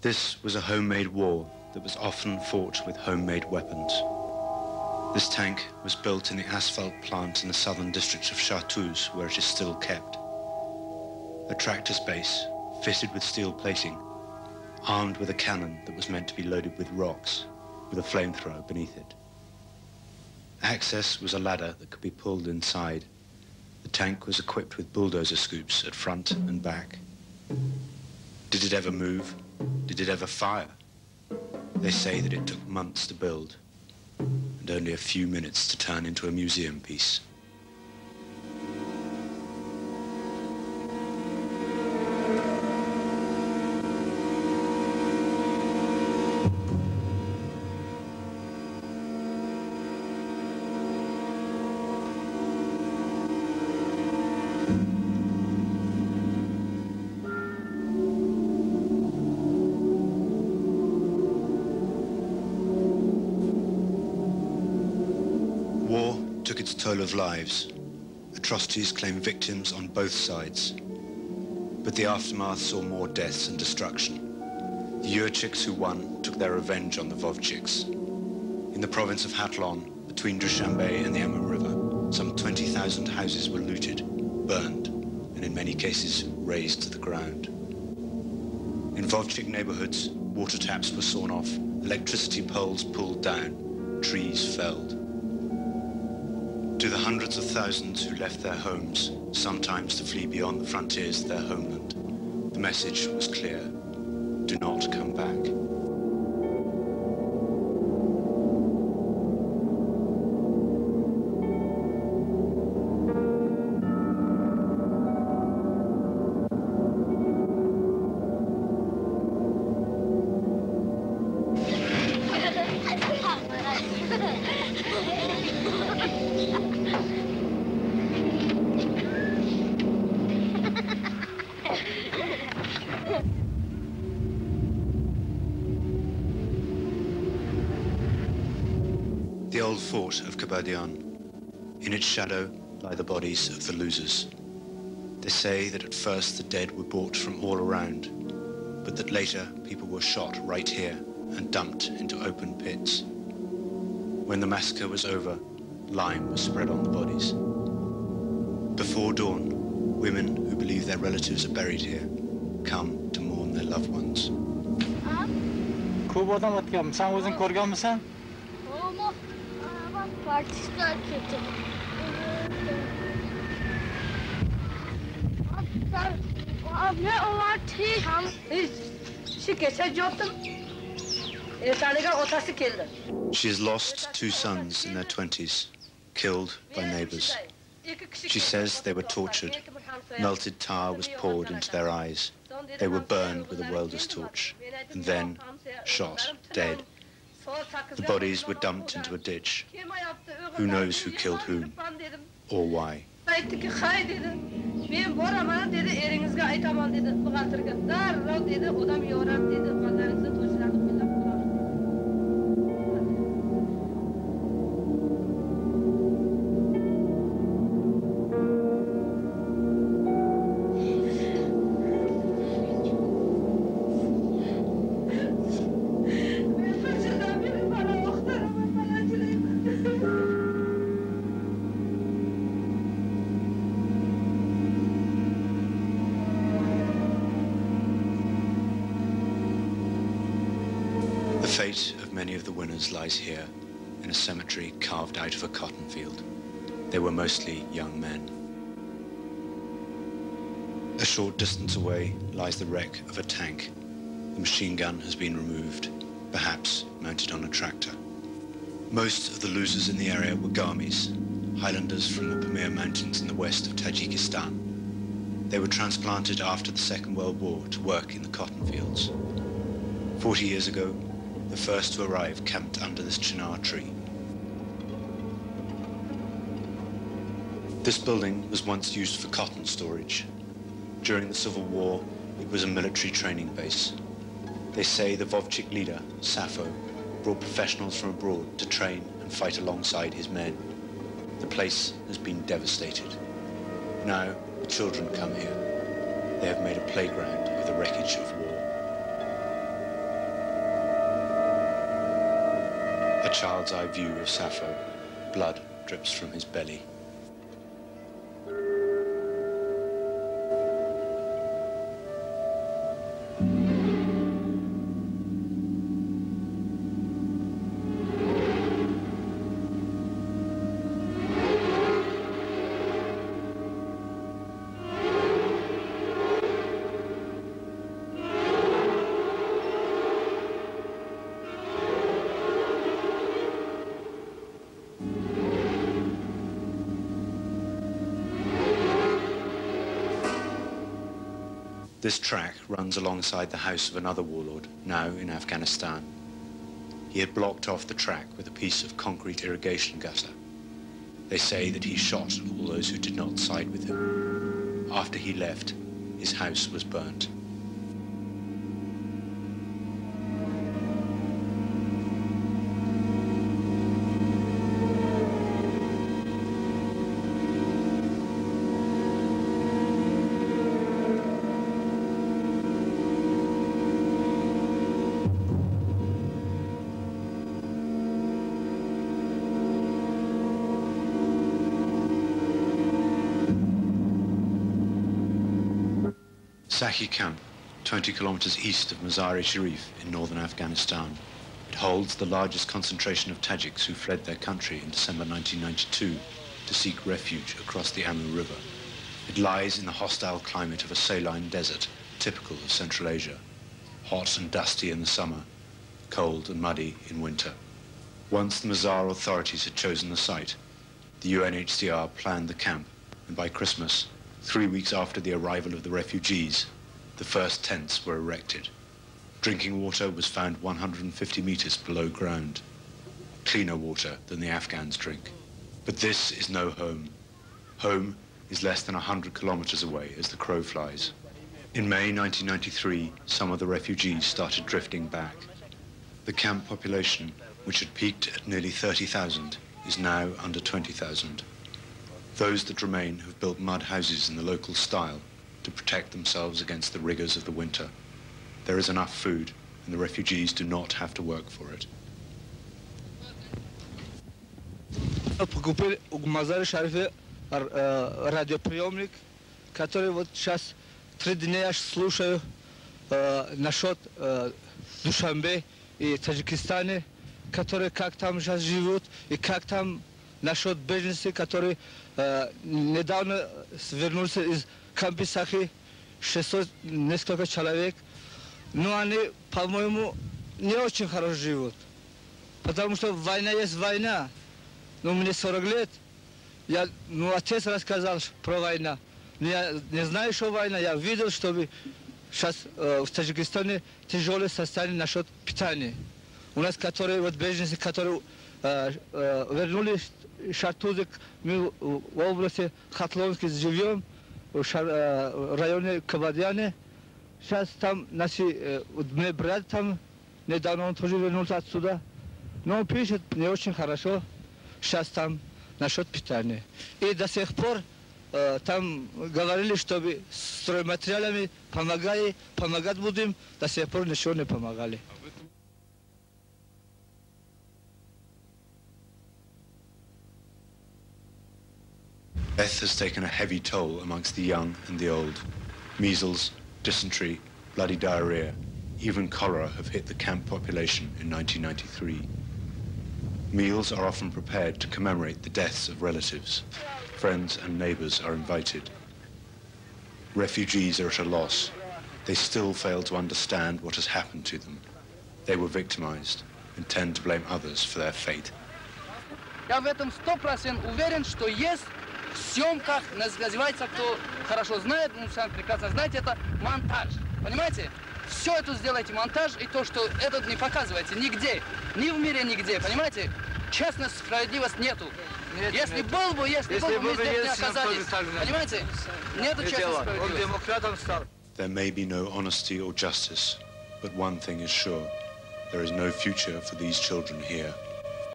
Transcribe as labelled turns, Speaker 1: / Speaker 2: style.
Speaker 1: This was a homemade war that was often fought with homemade weapons. This tank was built in the asphalt plant in the southern district of Chartreuse, where it is still kept. A tractor's base, fitted with steel plating, armed with a cannon that was meant to be loaded with rocks, with a flamethrower beneath it. Access was a ladder that could be pulled inside. The tank was equipped with bulldozer scoops at front and back. Did it ever move? Did it ever fire? They say that it took months to build and only a few minutes to turn into a museum piece. Took its toll of lives. Atrocities claimed victims on both sides. But the aftermath saw more deaths and destruction. The Yurchiks who won took their revenge on the Vovchiks. In the province of Hatlon, between Dushanbe and the Amur River, some 20,000 houses were looted, burned, and in many cases razed to the ground. In Vovchik neighborhoods, water taps were sawn off, electricity poles pulled down, trees felled. To the hundreds of thousands who left their homes, sometimes to flee beyond the frontiers of their homeland, the message was clear: do not come back. The old fort of Kabadian. In its shadow lie the bodies of the losers. They say that at first the dead were brought from all around, but that later people were shot right here and dumped into open pits. When the massacre was over, lime was spread on the bodies. Before dawn, women who believe their relatives are buried here come to mourn their loved ones. She has lost 2 sons in their 20s, killed by neighbors. She says they were tortured. Melted tar was poured into their eyes. They were burned with a welder's torch and then shot dead. The bodies were dumped into a ditch. Who knows who killed whom or why? The fate of many of the winners lies here, in a cemetery carved out of a cotton field. They were mostly young men. A short distance away lies the wreck of a tank. The machine gun has been removed, perhaps mounted on a tractor. Most of the losers in the area were Gamis, highlanders from the Pamir Mountains in the west of Tadjikistan. They were transplanted after the Second World War to work in the cotton fields. 40 years ago, the first to arrive camped under this chinar tree. This building was once used for cotton storage. During the Civil War, it was a military training base. They say the Vovchik leader, Safo, brought professionals from abroad to train and fight alongside his men. The place has been devastated. Now, the children come here. They have made a playground of the wreckage of war. A child's eye view of Sappho. Blood drips from his belly. This track runs alongside the house of another warlord, now in Afghanistan. He had blocked off the track with a piece of concrete irrigation gutter. They say that he shot all those who did not side with him. After he left, his house was burnt. SAKHI camp, 20 kilometers east of Mazar-e-Sharif in northern Afghanistan. It holds the largest concentration of Tajiks who fled their country in December 1992 to seek refuge across the Amur River. It lies in the hostile climate of a saline desert, typical of Central Asia. Hot and dusty in the summer, cold and muddy in winter. Once the Mazar authorities had chosen the site, the UNHCR planned the camp, and by Christmas, 3 weeks after the arrival of the refugees, the first tents were erected. Drinking water was found 150 meters below ground. Cleaner water than the Afghans drink. But this is no home. Home is less than 100 kilometers away as the crow flies. In May 1993, some of the refugees started drifting back. The camp population, which had peaked at nearly 30,000, is now under 20,000. Those that remain have built mud houses in the local style to protect themselves against the rigors of the winter. There is enough food, and the refugees do not have to work for it.
Speaker 2: Покупил у Мазар-e-Шарифе радиоприемник, который вот сейчас 3 дня я слушаю насчет Душанбе и Таджикистане, которые как там сейчас живут, и как там насчет беженцев, которые недавно вернулись из кампа SAKHI, 600 несколько человек. Но они, по-моему, не очень хорошо живут. Потому что война есть война. Но мне 40 лет. Отец рассказал про войну. Я не знаю, что война. Я видел, что сейчас в Таджикистане тяжелое состояние насчет питания. У нас, которые вот беженцы, которые вернулись оттуда, мы в области Хатлонской живем, в районе Кабадьяне. Сейчас там наши, мой брат там, недавно он тоже вернулся отсюда. Но он пишет не очень хорошо, сейчас там насчет питания. И до сих пор там говорили, чтобы стройматериалами помогать будем, до сих пор ничего не помогали.
Speaker 1: Death has taken a heavy toll amongst the young and the old. Measles, dysentery, bloody diarrhea, even cholera have hit the camp population in 1993. Meals are often prepared to commemorate the deaths of relatives. Friends and neighbors are invited. Refugees are at a loss. They still fail to understand what has happened to them. They were victimized and tend to blame others for their fate.
Speaker 3: Я в этом 100% уверен, что есть в съемках, называется, кто хорошо знает, сам прекрасно знаете, это монтаж. Понимаете? Все это сделайте монтаж, и то, что этот не показывается нигде, ни в мире, нигде, понимаете? Честность, справедливость нету. Если был бы, мы здесь не оказались. Понимаете? Нету честности, справедливости.
Speaker 1: There may be no honesty or justice, but one thing is sure. There is no future for these children here.